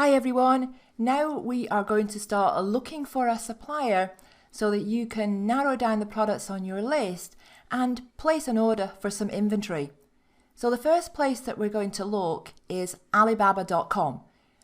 Hi everyone, now we are going to start looking for a supplier so that you can narrow down the products on your list and place an order for some inventory. So the first place that we're going to look is Alibaba.com.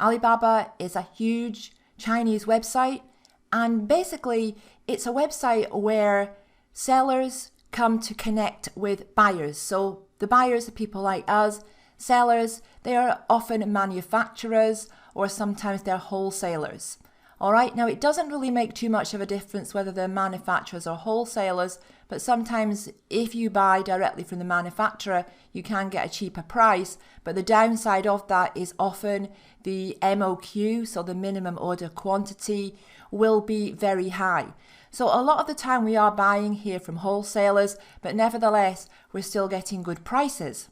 Alibaba is a huge Chinese website, and basically it's a website where sellers come to connect with buyers. So the buyers are people like us. Sellers, they are often manufacturers or sometimes they're wholesalers. All right, now it doesn't really make too much of a difference whether they're manufacturers or wholesalers, but sometimes if you buy directly from the manufacturer, you can get a cheaper price. But the downside of that is often the MOQ, so the minimum order quantity, will be very high. So a lot of the time we are buying here from wholesalers, but nevertheless, we're still getting good prices.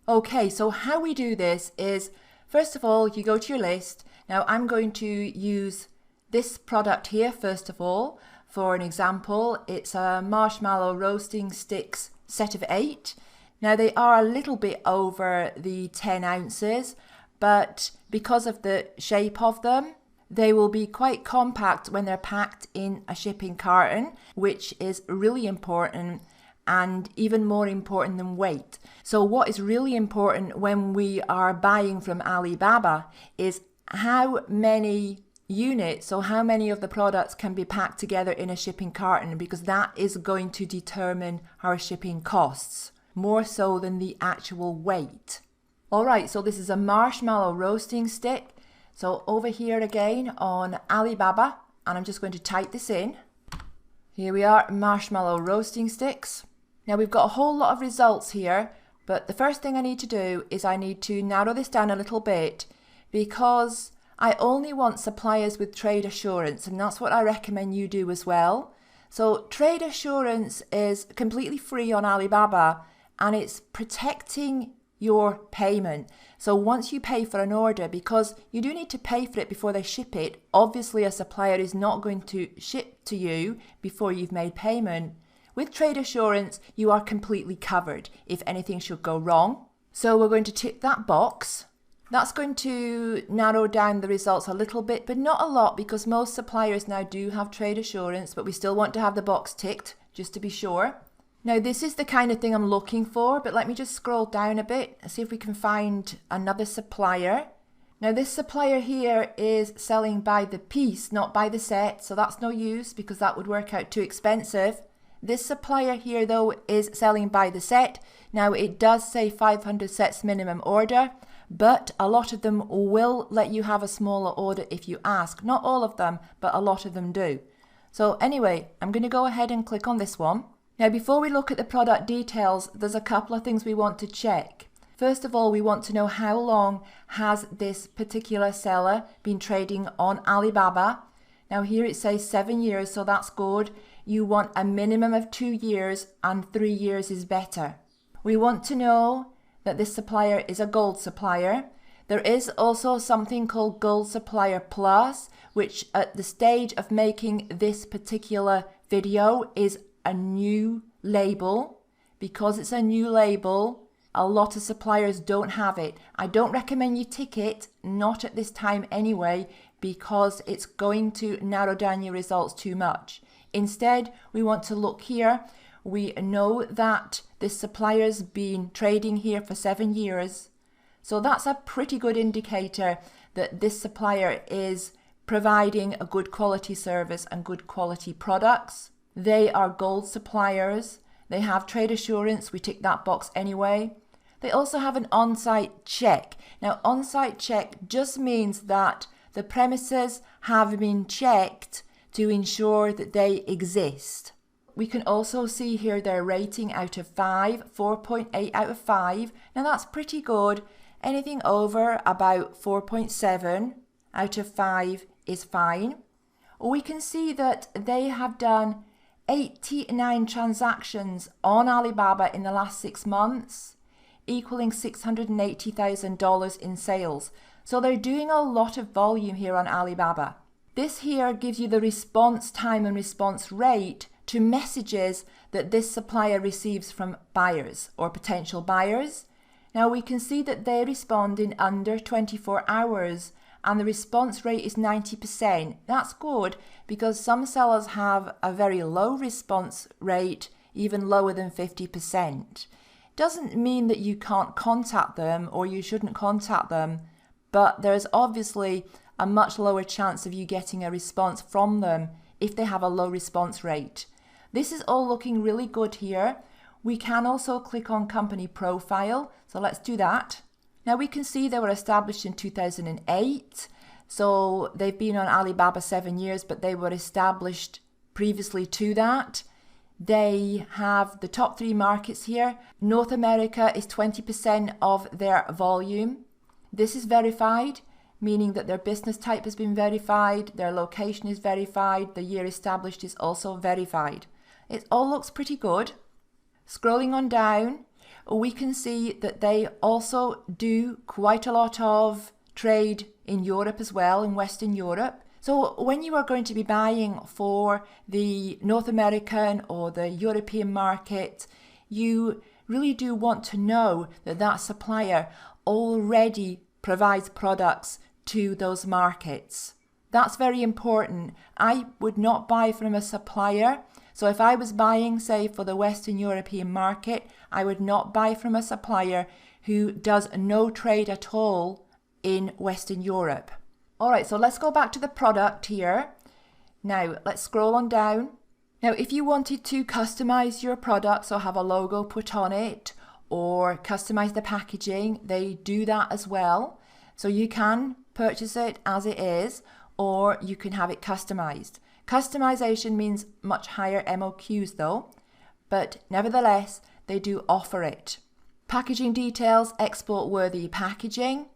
Okay, so how we do this is, first of all, you go to your list. Now I'm going to use this product here, first of all, for an example. It's a marshmallow roasting sticks set of 8. Now they are a little bit over the 10 ounces, but because of the shape of them, they will be quite compact when they're packed in a shipping carton, which is really important and even more important than weight. So what is really important when we are buying from Alibaba is how many units, so how many of the products can be packed together in a shipping carton, because that is going to determine our shipping costs, more so than the actual weight. All right, so this is a marshmallow roasting stick. So over here again on Alibaba, and I'm just going to type this in. Here we are, marshmallow roasting sticks. Now we've got a whole lot of results here, but the first thing I need to do is I need to narrow this down a little bit, because I only want suppliers with trade assurance, and that's what I recommend you do as well. So trade assurance is completely free on Alibaba, and it's protecting your payment. So once you pay for an order, because you do need to pay for it before they ship it, obviously a supplier is not going to ship to you before you've made payment. With trade assurance, you are completely covered if anything should go wrong. So we're going to tick that box. That's going to narrow down the results a little bit, but not a lot, because most suppliers now do have trade assurance, but we still want to have the box ticked just to be sure. Now this is the kind of thing I'm looking for, but let me just scroll down a bit and see if we can find another supplier. Now this supplier here is selling by the piece, not by the set, so that's no use because that would work out too expensive. This supplier here though is selling by the set. Now it does say 500 sets minimum order, but a lot of them will let you have a smaller order if you ask. Not all of them, but a lot of them do. So anyway, I'm going to go ahead and click on this one. Now before we look at the product details, there's a couple of things we want to check. First of all, we want to know how long has this particular seller been trading on Alibaba. Now here it says 7 years, so that's good. You want a minimum of 2 years, and 3 years is better. We want to know that this supplier is a gold supplier. There is also something called Gold Supplier Plus, which at the stage of making this particular video is a new label. Because it's a new label, a lot of suppliers don't have it. I don't recommend you tick it, not at this time anyway, because it's going to narrow down your results too much. Instead, we want to look here. We know that this supplier's been trading here for 7 years. So that's a pretty good indicator that this supplier is providing a good quality service and good quality products. They are gold suppliers. They have trade assurance. We tick that box anyway. They also have an on-site check. Now, on-site check just means that the premises have been checked to ensure that they exist. We can also see here their rating out of 5, 4.8 out of 5. Now that's pretty good. Anything over about 4.7 out of 5 is fine. We can see that they have done 89 transactions on Alibaba in the last 6 months, equaling $680,000 in sales. So they're doing a lot of volume here on Alibaba. This here gives you the response time and response rate to messages that this supplier receives from buyers or potential buyers. Now we can see that they respond in under 24 hours and the response rate is 90%. That's good because some sellers have a very low response rate, even lower than 50%. Doesn't mean that you can't contact them or you shouldn't contact them, but there's obviously a much lower chance of you getting a response from them if they have a low response rate. This is all looking really good here. We can also click on company profile, so let's do that. Now we can see they were established in 2008, so they've been on Alibaba 7 years, but they were established previously to that. They have the top 3 markets here. North America is 20% of their volume. This is verified, meaning that their business type has been verified, their location is verified, the year established is also verified. It all looks pretty good. Scrolling on down, we can see that they also do quite a lot of trade in Europe as well, in Western Europe. So when you are going to be buying for the North American or the European market, you really do want to know that that supplier already provides products to those markets. That's very important. I would not buy from a supplier. So if I was buying, say, for the Western European market, I would not buy from a supplier who does no trade at all in Western Europe. All right, so let's go back to the product here. Now, let's scroll on down. Now, if you wanted to customize your product, so have a logo put on it, or customize the packaging, they do that as well. So you can purchase it as it is, or you can have it customized. Customization means much higher MOQs though, but nevertheless, they do offer it. Packaging details, export worthy packaging.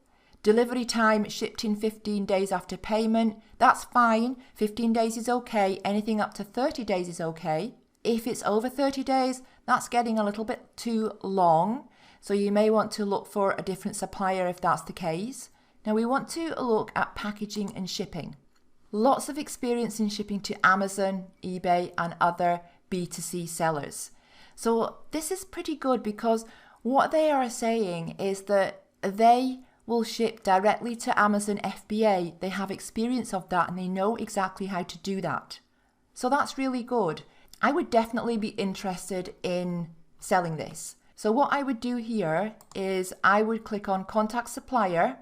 Delivery time, shipped in 15 days after payment. That's fine. 15 days is okay. Anything up to 30 days is okay. If it's over 30 days, that's getting a little bit too long. So you may want to look for a different supplier if that's the case. Now we want to look at packaging and shipping. Lots of experience in shipping to Amazon, eBay, and other B2C sellers. So this is pretty good because what they are saying is that they will ship directly to Amazon FBA. They have experience of that and they know exactly how to do that. So that's really good. I would definitely be interested in selling this. So what I would do here is I would click on Contact Supplier.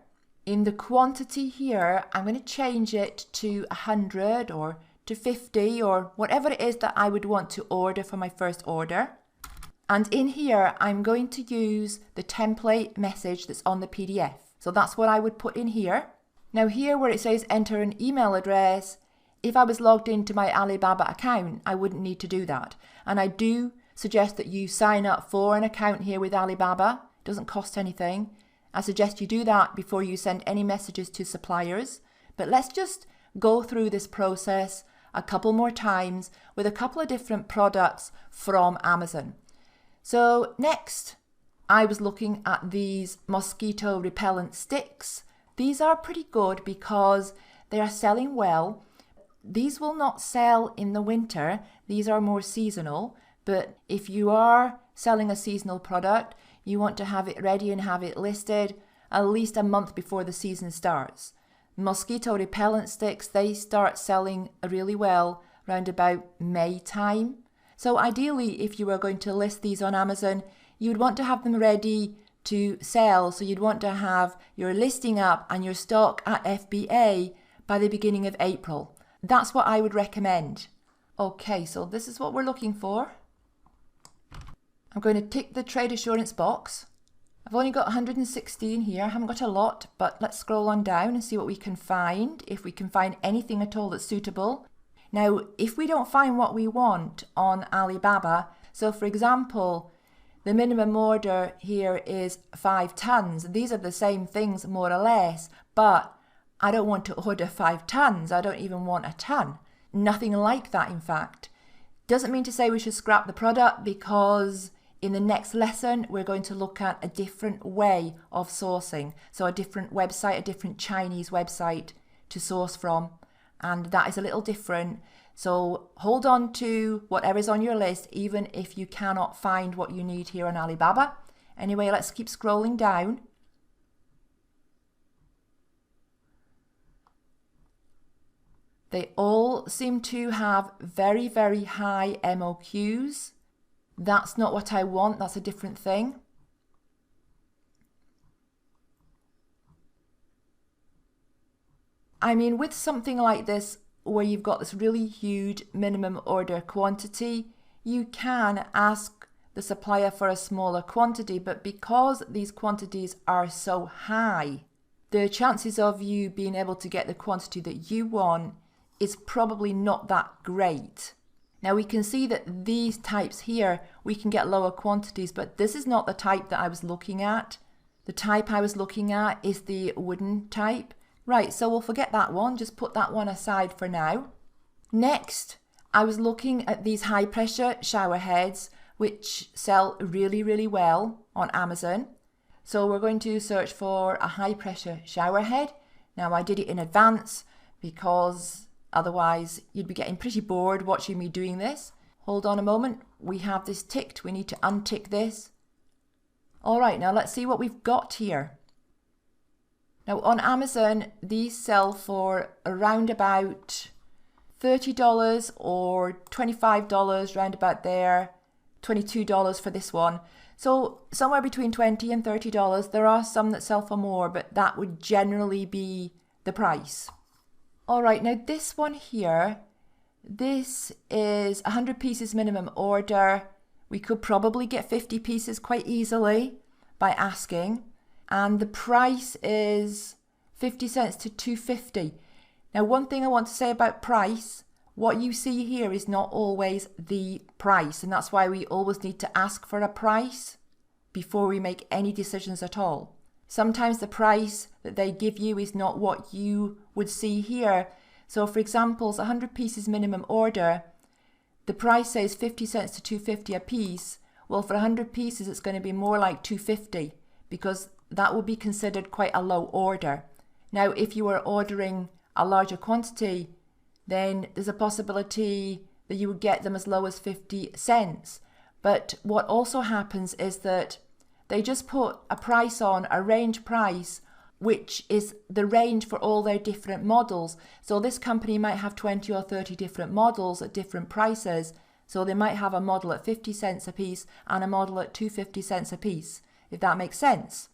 In the quantity here, I'm going to change it to 100 or to 50 or whatever it is that I would want to order for my first order. And in here, I'm going to use the template message that's on the PDF. So that's what I would put in here. Now here where it says enter an email address, if I was logged into my Alibaba account, I wouldn't need to do that. And I do suggest that you sign up for an account here with Alibaba. It doesn't cost anything. I suggest you do that before you send any messages to suppliers. But let's just go through this process a couple more times with a couple of different products from Amazon. So next, I was looking at these mosquito repellent sticks. These are pretty good because they are selling well. These will not sell in the winter. These are more seasonal. But if you are selling a seasonal product, you want to have it ready and have it listed at least a month before the season starts. Mosquito repellent sticks, they start selling really well around about May time. So ideally, if you were going to list these on Amazon, you would want to have them ready to sell. So you'd want to have your listing up and your stock at FBA by the beginning of April. That's what I would recommend. Okay, so this is what we're looking for. I'm going to tick the trade assurance box. I've only got 116 here. I haven't got a lot, but let's scroll on down and see what we can find, if we can find anything at all that's suitable. Now, if we don't find what we want on Alibaba, so for example, the minimum order here is 5 tons. These are the same things more or less, but I don't want to order 5 tons. I don't even want a ton. Nothing like that, in fact. Doesn't mean to say we should scrap the product, because in the next lesson, we're going to look at a different way of sourcing. So a different website, a different Chinese website to source from. And that is a little different. So hold on to whatever's on your list, even if you cannot find what you need here on Alibaba. Anyway, let's keep scrolling down. They all seem to have very, very high MOQs. That's not what I want, that's a different thing. I mean, with something like this, where you've got this really huge minimum order quantity, you can ask the supplier for a smaller quantity, but because these quantities are so high, the chances of you being able to get the quantity that you want is probably not that great. Now we can see that these types here, we can get lower quantities, but this is not the type that I was looking at. The type I was looking at is the wooden type. Right, so we'll forget that one, just put that one aside for now. Next, I was looking at these high pressure shower heads, which sell really, really well on Amazon. So we're going to search for a high pressure shower head. Now I did it in advance because otherwise you'd be getting pretty bored watching me doing this. Hold on a moment, we have this ticked, we need to untick this. All right, now let's see what we've got here. Now on Amazon, these sell for around about $30 or $25, round about there, $22 for this one. So somewhere between $20 and $30. There are some that sell for more, but that would generally be the price. All right, now this one here, this is 100 pieces minimum order. We could probably get 50 pieces quite easily by asking. And the price is 50 cents to $2.50. Now, one thing I want to say about price, what you see here is not always the price, and that's why we always need to ask for a price before we make any decisions at all. Sometimes the price that they give you is not what you would see here. So for example, 100 pieces minimum order, the price says 50 cents to $2.50 a piece. Well, for 100 pieces, it's going to be more like $2.50 because that will be considered quite a low order. Now, if you are ordering a larger quantity, then there's a possibility that you would get them as low as 50 cents. But what also happens is that they just put a price on, a range price, which is the range for all their different models. So this company might have 20 or 30 different models at different prices. So they might have a model at 50 cents a piece and a model at $2.50 a piece, if that makes sense.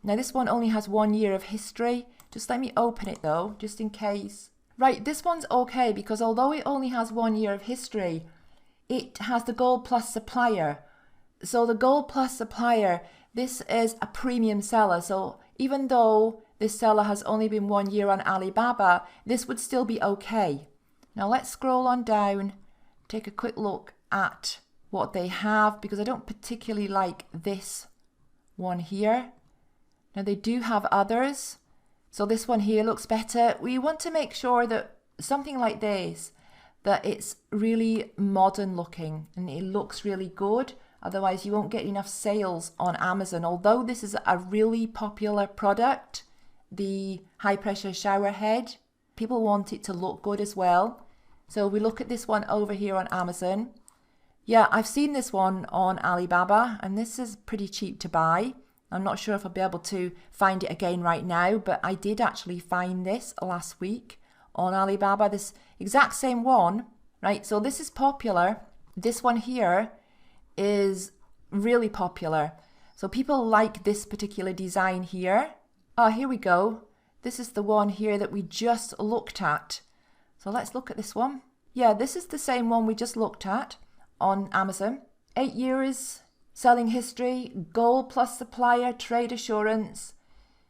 Now this one only has 1 year of history. Just let me open it though, just in case. Right, this one's okay because although it only has 1 year of history, it has the Gold Plus Supplier. So the Gold Plus Supplier, this is a premium seller. So even though this seller has only been 1 year on Alibaba, this would still be okay. Now let's scroll on down, take a quick look at what they have because I don't particularly like this one here. Now they do have others. So this one here looks better. We want to make sure that something like this, that it's really modern looking and it looks really good. Otherwise you won't get enough sales on Amazon. Although this is a really popular product, the high pressure shower head, people want it to look good as well. So we look at this one over here on Amazon. Yeah, I've seen this one on Alibaba and this is pretty cheap to buy. I'm not sure if I'll be able to find it again right now, but I did actually find this last week on Alibaba, this exact same one, right? So this is popular. This one here is really popular. So people like this particular design here. Oh, here we go. This is the one here that we just looked at. So let's look at this one. Yeah, this is the same one we just looked at on Amazon. 8 years selling history, Gold Plus Supplier, trade assurance,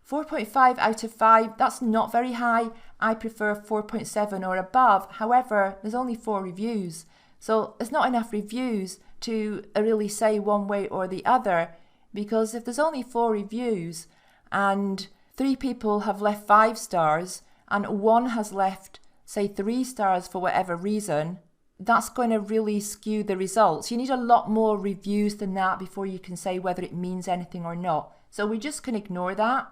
4.5 out of 5. That's not very high. I prefer 4.7 or above. However, there's only 4 reviews. So there's not enough reviews to really say one way or the other, because if there's only 4 reviews and 3 people have left 5 stars and 1 has left, say, 3 stars for whatever reason, that's going to really skew the results. You need a lot more reviews than that before you can say whether it means anything or not. So we just can ignore that.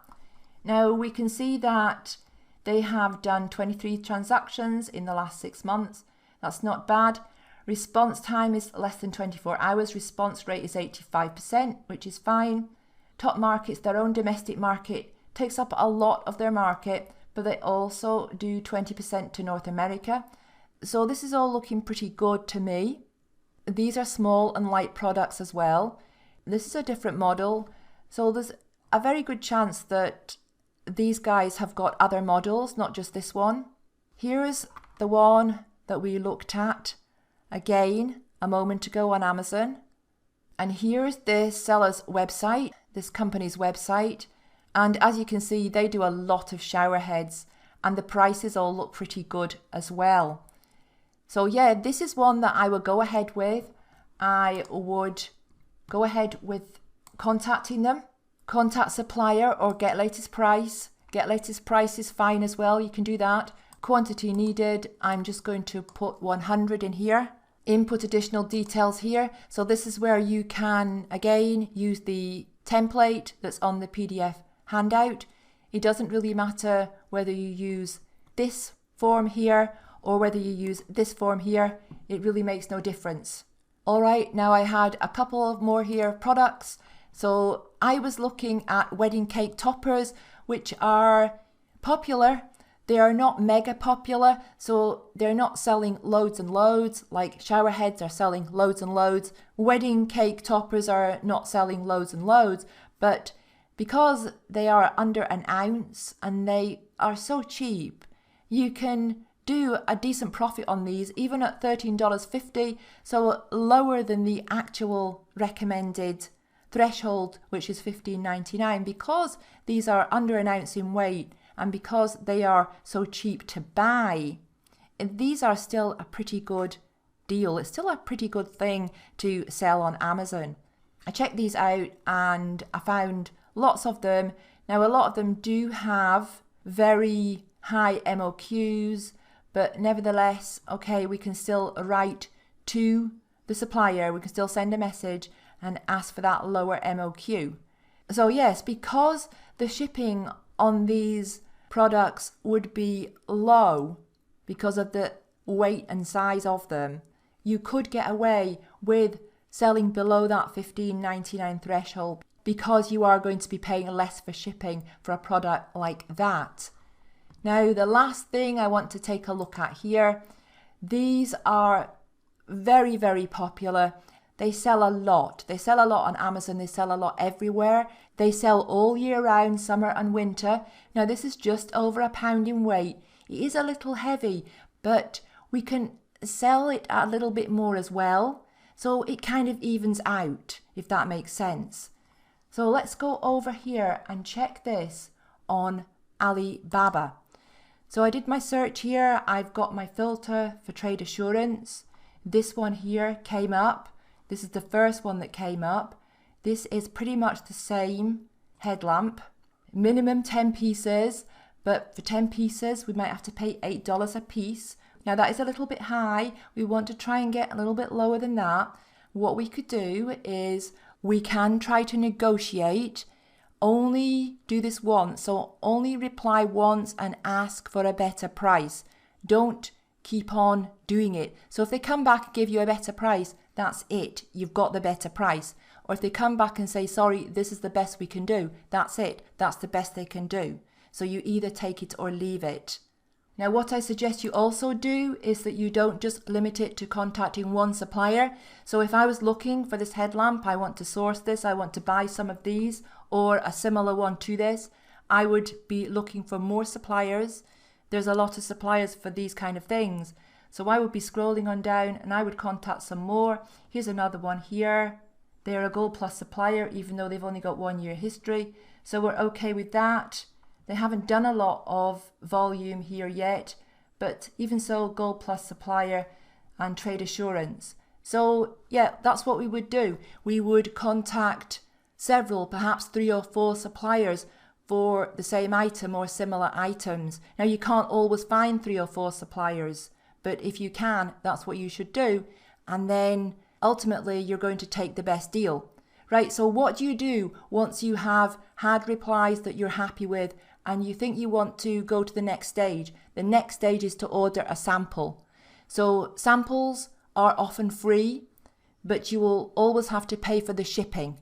Now we can see that they have done 23 transactions in the last 6 months. That's not bad. Response time is less than 24 hours. Response rate is 85%, which is fine. Top markets, their own domestic market, takes up a lot of their market. but they also do 20% to North America. So this is all looking pretty good to me. These are small and light products as well. This is a different model. So there's a very good chance that these guys have got other models, not just this one. Here is the one that we looked at again a moment ago on Amazon. And here's the seller's website, this company's website. And as you can see, they do a lot of shower heads and the prices all look pretty good as well. So yeah, this is one that I would go ahead with. I would go ahead with contacting them. Contact Supplier or get latest price. Get latest price is fine as well. You can do that. Quantity needed. I'm just going to put 100 in here. Input additional details here. So this is where you can again use the template that's on the PDF handout. It doesn't really matter whether you use this form here or whether you use this form here. It really makes no difference. All right, now I had a couple of more here products. So I was looking at wedding cake toppers, which are popular. They are not mega popular, so they're not selling loads and loads, like shower heads are selling loads and loads. Wedding cake toppers are not selling loads and loads, but because they are under an ounce and they are so cheap, you can do a decent profit on these, even at $13.50, so lower than the actual recommended threshold, which is $15.99, because these are under an ounce in weight and because they are so cheap to buy. And these are still a pretty good deal. It's still a pretty good thing to sell on Amazon. I checked these out and I found lots of them. Now, a lot of them do have very high MOQs, but nevertheless, okay, we can still write to the supplier. We can still send a message and ask for that lower MOQ. So yes, because the shipping on these products would be low because of the weight and size of them, you could get away with selling below that $15.99 threshold because you are going to be paying less for shipping for a product like that. Now, the last thing I want to take a look at here, these are very, very popular. They sell a lot. They sell a lot on Amazon. They sell a lot everywhere. They sell all year round, summer and winter. Now, this is just over a pound in weight. It is a little heavy, but we can sell it a little bit more as well. So it kind of evens out, if that makes sense. So let's go over here and check this on Alibaba. So I did my search here. I've got my filter for trade assurance. This one here came up. This is the first one that came up. This is pretty much the same headlamp. Minimum 10 pieces, but for 10 pieces we might have to pay $8 a piece. Now that is a little bit high. We want to try and get a little bit lower than that. What we could do is we can try to negotiate. Only do this once, so only reply once and ask for a better price. Don't keep on doing it. So if they come back and give you a better price, that's it. You've got the better price. Or if they come back and say, sorry, this is the best we can do, that's it. That's the best they can do. So you either take it or leave it. Now, what I suggest you also do is that you don't just limit it to contacting one supplier. So if I was looking for this headlamp, I want to source this, I want to buy some of these or a similar one to this, I would be looking for more suppliers. There's a lot of suppliers for these kind of things. So I would be scrolling on down and I would contact some more. Here's another one here. They're a Gold Plus supplier, even though they've only got 1 year history. So we're okay with that. They haven't done a lot of volume here yet, but even so, Gold Plus supplier and trade assurance. So yeah, that's what we would do. We would contact several, perhaps 3 or 4 suppliers for the same item or similar items. Now, you can't always find 3 or 4 suppliers, but if you can, that's what you should do. And then ultimately you're going to take the best deal. Right, so what do you do once you have had replies that you're happy with and you think you want to go to the next stage? The next stage is to order a sample. So samples are often free, but you will always have to pay for the shipping.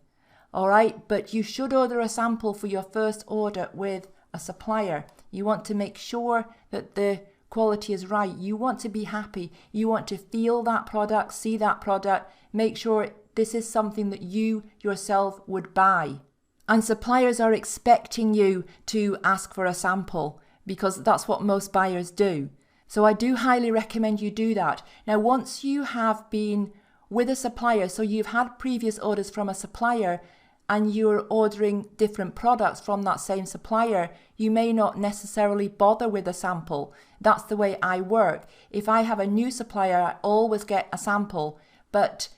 All right, but you should order a sample for your first order with a supplier. You want to make sure that the quality is right. You want to be happy. You want to feel that product, see that product, make sure this is something that you yourself would buy. And suppliers are expecting you to ask for a sample because that's what most buyers do. So I do highly recommend you do that. Now, once you have been with a supplier, so you've had previous orders from a supplier and you're ordering different products from that same supplier, you may not necessarily bother with a sample. That's the way I work. If I have a new supplier, I always get a sample. But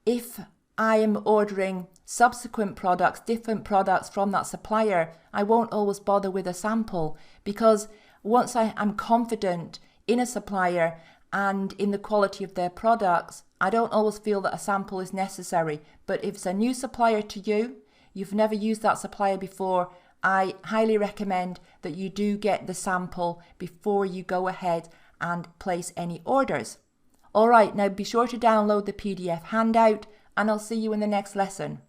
if I am ordering subsequent products, different products from that supplier, I won't always bother with a sample, because once I am confident in a supplier and in the quality of their products, I don't always feel that a sample is necessary. But if it's a new supplier to you, you've never used that supplier before, I highly recommend that you do get the sample before you go ahead and place any orders. All right, now be sure to download the PDF handout, and I'll see you in the next lesson.